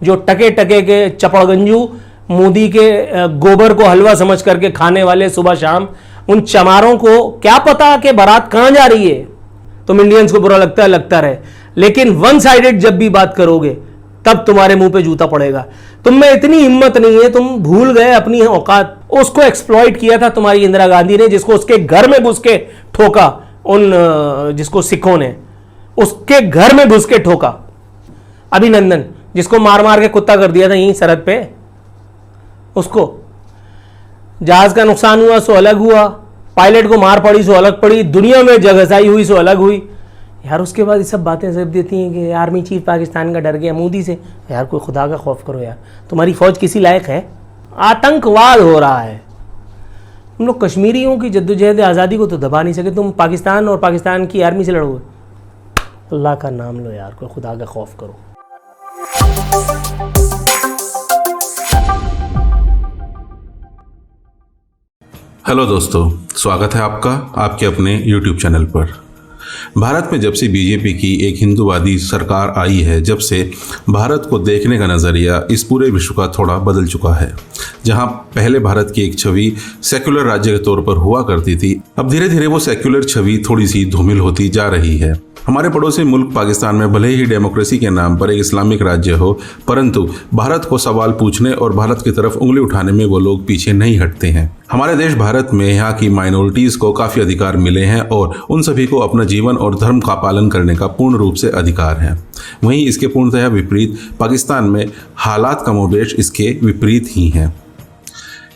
जो टके टके के चपड़गंजू मोदी के गोबर को हलवा समझ करके खाने वाले सुबह शाम, उन चमारों को क्या पता कि बारात कहां जा रही है। तुम इंडियंस को बुरा लगता है, लगता रहे, लेकिन वन साइडेड जब भी बात करोगे तब तुम्हारे मुंह पे जूता पड़ेगा। तुम में इतनी हिम्मत नहीं है, तुम भूल गए अपनी औकात। उसको एक्सप्लॉइट किया था तुम्हारी इंदिरा गांधी ने, जिसको उसके घर में घुस के ठोका, उन जिसको सिखों ने उसके घर में घुस के ठोका। अभिनंदन, जिसको मार मार के कुत्ता कर दिया था यहीं सरहद पे, उसको जहाज का नुकसान हुआ सो अलग हुआ, पायलट को मार पड़ी सो अलग पड़ी, दुनिया में जगहसाई हुई सो अलग हुई यार। उसके बाद ये सब बातें सब देती हैं कि आर्मी चीफ पाकिस्तान का डर गया मोदी से। यार कोई खुदा का खौफ करो यार, तुम्हारी फौज किसी लायक है? आतंकवाद हो रहा है। तुम लोग कश्मीरियों की जद्दोजहद आज़ादी को तो दबा नहीं सके, तुम पाकिस्तान और पाकिस्तान की आर्मी से लड़ोगे। अल्लाह का नाम लो यार, कोई खुदा का खौफ करो। हेलो दोस्तों, स्वागत है आपका आपके अपने YouTube चैनल पर। भारत में जब से बीजेपी की एक हिंदूवादी सरकार आई है, जब से भारत को देखने का नज़रिया इस पूरे विश्व का थोड़ा बदल चुका है। जहां पहले भारत की एक छवि सेक्युलर राज्य के तौर पर हुआ करती थी, अब धीरे धीरे वो सेक्युलर छवि थोड़ी सी धूमिल होती जा रही है। हमारे पड़ोसी मुल्क पाकिस्तान में भले ही डेमोक्रेसी के नाम पर एक इस्लामिक राज्य हो, परंतु भारत को सवाल पूछने और भारत की तरफ उंगली उठाने में वो लोग पीछे नहीं हटते हैं। हमारे देश भारत में यहाँ की माइनॉरिटीज़ को काफ़ी अधिकार मिले हैं और उन सभी को अपना जीवन और धर्म का पालन करने का पूर्ण रूप से अधिकार है। वहीं इसके पूर्णतः विपरीत पाकिस्तान में हालात कमोबेश इसके विपरीत ही हैं।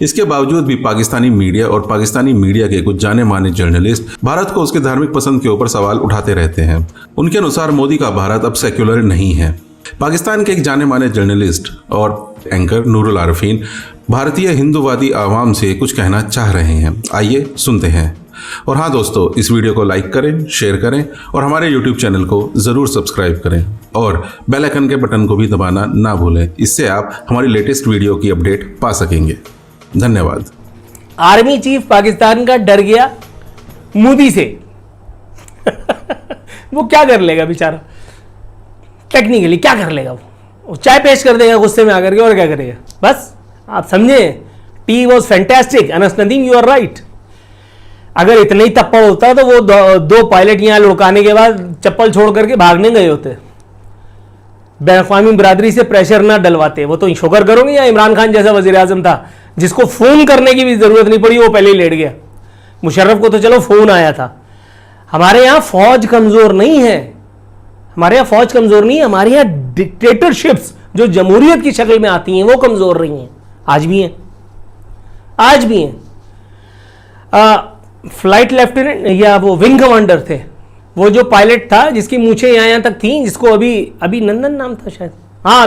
इसके बावजूद भी पाकिस्तानी मीडिया और पाकिस्तानी मीडिया के कुछ जाने माने जर्नलिस्ट भारत को उसके धार्मिक पसंद के ऊपर सवाल उठाते रहते हैं। उनके अनुसार मोदी का भारत अब सेक्युलर नहीं है। पाकिस्तान के एक जाने माने जर्नलिस्ट और एंकर नूरुल आरफीन भारतीय हिंदूवादी आवाम से कुछ कहना चाह रहे हैं। आइए सुनते हैं। और हाँ दोस्तों, इस वीडियो को लाइक करें, शेयर करें और हमारे YouTube चैनल को ज़रूर सब्सक्राइब करें और बेल आइकन के बटन को भी दबाना ना भूलें। इससे आप हमारी लेटेस्ट वीडियो की अपडेट पा सकेंगे। धन्यवाद। आर्मी चीफ पाकिस्तान का डर गया मोदी से। वो क्या कर लेगा बेचारा, टेक्निकली क्या कर लेगा? वो चाय पेश कर देगा गुस्से में आकर के, और क्या करेगा? बस आप समझे, it was fantastic. Anas Nadeem, you are right. अगर इतना ही तप्पड़ होता तो वो दो पायलट यहाँ लुढ़काने के बाद चप्पल छोड़ करके भागने गए होते, बैन-अ-क़वामी बिरादरी से प्रेशर ना डलवाते। वो तो शुक्र करोगे या इमरान खान जैसा वज़ीर आज़म था जिसको फ़ोन करने की भी ज़रूरत नहीं पड़ी, वो पहले ही लेट गया। मुशर्रफ को तो चलो फ़ोन आया था। हमारे यहाँ फ़ौज कमज़ोर नहीं है, हमारे यहाँ फ़ौज कमज़ोर नहीं है, हमारे यहाँ डिक्टेटरशिप्स जो जमहूरियत की शक्ल में आती हैं वो कमज़ोर रही हैं, आज भी हैं, आज भी हैं। फ्लाइट लेफ्टिनेंट या वो विंग कमांडर थे, वो जो पायलट था जिसकी मूछें यहाँ तक थीं, जिसको अभिनंदन नाम था शायद, हाँ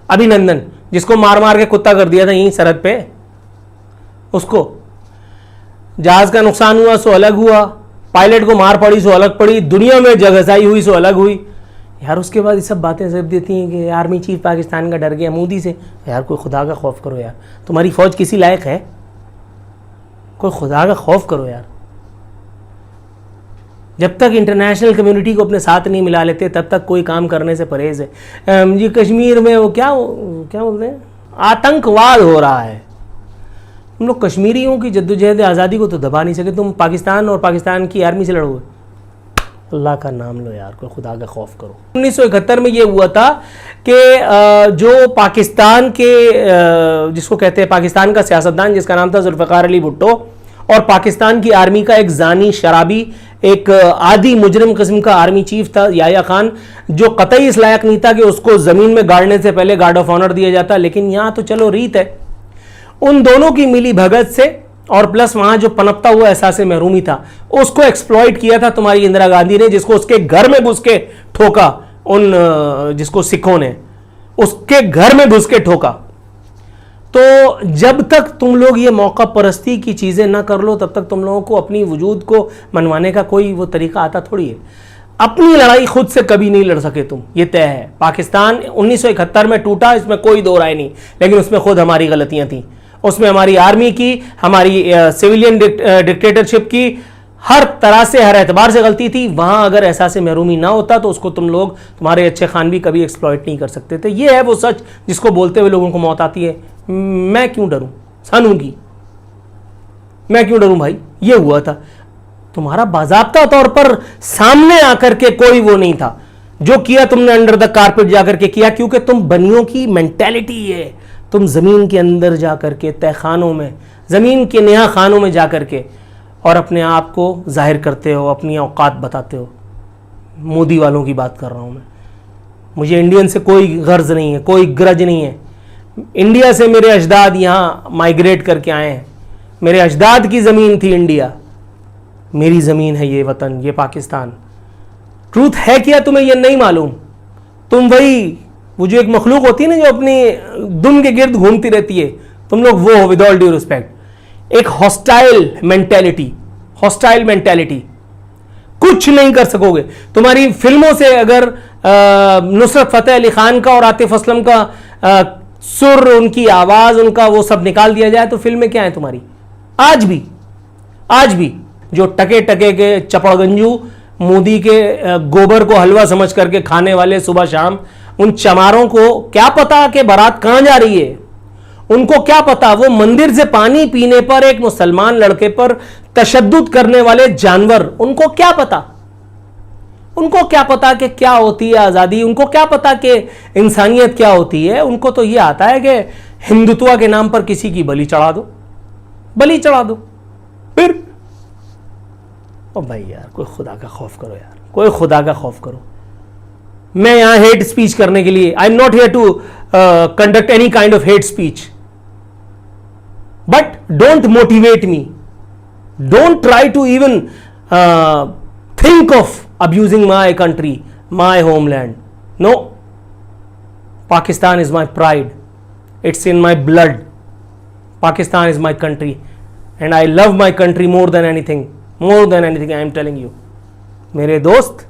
अभिनंदन, जिसको मार मार के कुत्ता कर दिया था यहीं सरहद पे, उसको जहाज का नुकसान हुआ सो अलग हुआ, पायलट को मार पड़ी सो अलग पड़ी, दुनिया में जगहसाई हुई सो अलग हुई यार। उसके बाद ये सब बातें सब देती हैं कि आर्मी चीफ पाकिस्तान का डर गया मोदी से। यार कोई खुदा का खौफ करो यार, तुम्हारी फौज किसी लायक है? कोई खुदा का खौफ करो यार। जब तक इंटरनेशनल कम्युनिटी को अपने साथ नहीं मिला लेते तब तक कोई काम करने से परहेज है। ये कश्मीर में वो क्या बोलते हैं, आतंकवाद हो रहा है। तुम लोग कश्मीरियों की जद्दोजहद आज़ादी को तो दबा नहीं सके, तुम पाकिस्तान और पाकिस्तान की आर्मी से लड़ोगे। अल्लाह का नाम लो यार, कोई खुदा का खौफ करो। 1971 में ये हुआ था कि जो पाकिस्तान के जिसको कहते हैं पाकिस्तान का सियासतदान जिसका नाम था जुल्फ़िकार अली भुट्टो, और पाकिस्तान की आर्मी का एक जानी शराबी, एक आदि मुजरिम किस्म का आर्मी चीफ था याह्या खान, जो कतई इस लायक नहीं था कि उसको ज़मीन में गाड़ने से पहले गार्ड ऑफ ऑनर दिया जाता, लेकिन यहाँ तो चलो रीत है। उन दोनों की मिली भगत से और प्लस वहाँ जो पनपता हुआ एहसास महरूमी था, उसको एक्सप्लॉइट किया था तुम्हारी इंदिरा गांधी ने, जिसको उसके घर में घुस के ठोका, उन जिसको सिखों ने उसके घर में घुस के ठोका। तो जब तक तुम लोग ये मौका परस्ती की चीज़ें ना कर लो, तब तक तुम लोगों को अपनी वजूद को मनवाने का कोई वो तरीका आता थोड़ी है। अपनी लड़ाई खुद से कभी नहीं लड़ सके तुम, ये तय है। पाकिस्तान 1971 में टूटा, इसमें कोई दो राय नहीं, लेकिन उसमें खुद हमारी गलतियां थी। उसमें हमारी आर्मी की, हमारी सिविलियन डिक्टेटरशिप की, हर तरह से हर एतबार से गलती थी। वहां अगर एहसास महरूमी ना होता तो उसको तुम लोग, तुम्हारे अच्छे खान भी कभी एक्सप्लॉइट नहीं कर सकते थे। ये है वो सच जिसको बोलते हुए लोगों को मौत आती है। मैं क्यों डरूं सानू की, मैं क्यों डरूं भाई, ये हुआ था। तुम्हारा बाज़ाब्ता तौर पर सामने आकर के कोई वो नहीं था। जो किया तुमने अंडर द कारपेट जाकर के किया, क्योंकि तुम बनियों की मेंटेलिटी है। तुम जमीन के अंदर जाकर के तहखानों में, जमीन के नेहा खानों में जाकर के और अपने आप को जाहिर करते हो, अपनी औकात बताते हो। मोदी वालों की बात कर रहा हूं मैं। मुझे इंडियन से कोई गर्ज नहीं है, कोई ग्रज नहीं है। इंडिया से मेरे अजदाद यहाँ माइग्रेट करके आए हैं। मेरे अजदाद की ज़मीन थी इंडिया, मेरी ज़मीन है ये वतन, ये पाकिस्तान। ट्रूथ है क्या तुम्हें ये नहीं मालूम? तुम वही, वो जो एक मखलूक होती है ना जो अपनी दुम के गिर्द घूमती रहती है, तुम लोग वो हो। विद ऑल ड्यू रिस्पेक्ट, एक हॉस्टाइल मेंटेलिटी, हॉस्टाइल मेंटेलिटी। कुछ नहीं कर सकोगे। तुम्हारी फिल्मों से अगर नुसरत फतेह अली खान का और आतिफ असलम का सुर, उनकी आवाज, उनका वो सब निकाल दिया जाए तो फिल्में क्या है तुम्हारी? आज भी जो टके टके के चपड़गंजू मोदी के गोबर को हलवा समझ करके खाने वाले सुबह शाम, उन चमारों को क्या पता कि बारात कहां जा रही है? उनको क्या पता? वो मंदिर से पानी पीने पर एक मुसलमान लड़के पर तशद्दुद करने वाले जानवर, उनको क्या पता? उनको क्या पता कि क्या होती है आज़ादी? उनको क्या पता कि इंसानियत क्या होती है? उनको तो ये आता है कि हिंदुत्व के नाम पर किसी की बलि चढ़ा दो, बलि चढ़ा दो। फिर ओ भाई यार, कोई खुदा का खौफ करो यार, कोई खुदा का खौफ करो। मैं यहां हेट स्पीच करने के लिए, I am not here to conduct any kind of hate speech, but don't motivate me, don't try to even think of abusing my country, my homeland. No. Pakistan is my pride. It's in my blood. Pakistan is my country. And I love my country more than anything. More than anything, I am telling you. मेरे दोस्त,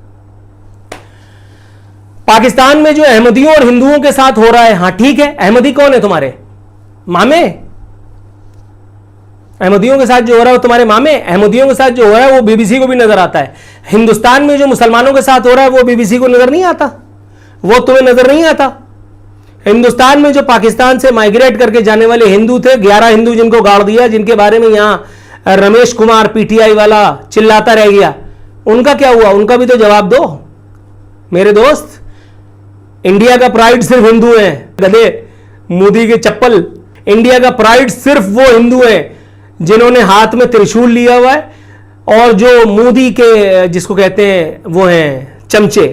पाकिस्तान में जो अहमदियों और हिंदुओं के साथ हो रहा है, हाँ ठीक है, अहमदी कौन है तुम्हारे? मामे? अहमदियों के साथ जो हो रहा है वो तुम्हारे मामे? अहमदियों के साथ जो हो रहा है वो बीबीसी को भी नजर आता है। हिंदुस्तान में जो मुसलमानों के साथ हो रहा है वो बीबीसी को नजर नहीं आता, वो तुम्हें नजर नहीं आता। हिंदुस्तान में जो पाकिस्तान से माइग्रेट करके जाने वाले हिंदू थे, 11 हिंदू जिनको गाड़ दिया, जिनके बारे में यहां रमेश कुमार पीटीआई वाला चिल्लाता रह गया, उनका क्या हुआ? उनका भी तो जवाब दो मेरे दोस्त। इंडिया का प्राइड सिर्फ हिंदू है, गधे मोदी के चप्पल। इंडिया का प्राइड सिर्फ वो हिंदू है जिन्होंने हाथ में त्रिशूल लिया हुआ है, और जो मोदी के जिसको कहते हैं वो हैं चमचे।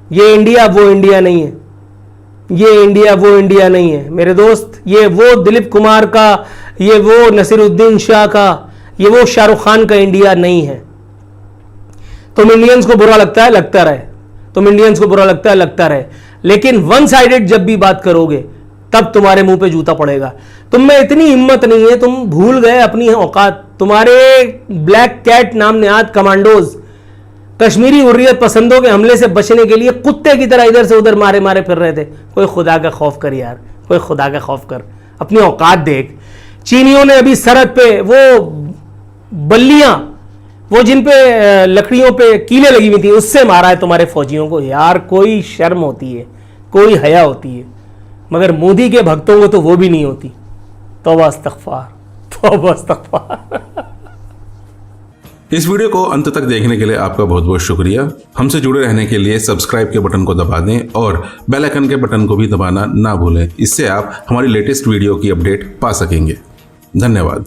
ये इंडिया वो इंडिया नहीं है, ये इंडिया वो इंडिया नहीं है मेरे दोस्त। ये वो दिलीप कुमार का, ये वो नसीरुद्दीन शाह का, ये वो शाहरुख खान का इंडिया नहीं है। तुम इंडियंस को बुरा लगता है, लगता रहे। तुम इंडियंस को बुरा लगता है, लगता रहे। लेकिन वन साइडेड जब भी बात करोगे तब तुम्हारे मुंह पे जूता पड़ेगा। तुम में इतनी हिम्मत नहीं है, तुम भूल गए अपनी औकात। तुम्हारे ब्लैक कैट नाम नेहाद कमांडोज कश्मीरी हुर्रियत पसंदों के हमले से बचने के लिए कुत्ते की तरह इधर से उधर मारे मारे फिर रहे थे। कोई खुदा का खौफ कर यार, कोई खुदा का खौफ कर, अपनी औकात देख। चीनियों ने अभी सरहद पे वो बल्लियां, वो जिन पे लकड़ियों पे कीलें लगी हुई थी, उससे मारा है तुम्हारे फौजियों को। यार कोई शर्म होती है, कोई हया होती है, मगर मोदी के भक्तों को तो वो भी नहीं होती। तौबा इस्तग़फ़ार, तौबा इस्तग़फ़ार। इस वीडियो को अंत तक देखने के लिए आपका बहुत बहुत शुक्रिया। हमसे जुड़े रहने के लिए सब्सक्राइब के बटन को दबा दें और बेल आइकन के बटन को भी दबाना ना भूलें। इससे आप हमारी लेटेस्ट वीडियो की अपडेट पा सकेंगे। धन्यवाद।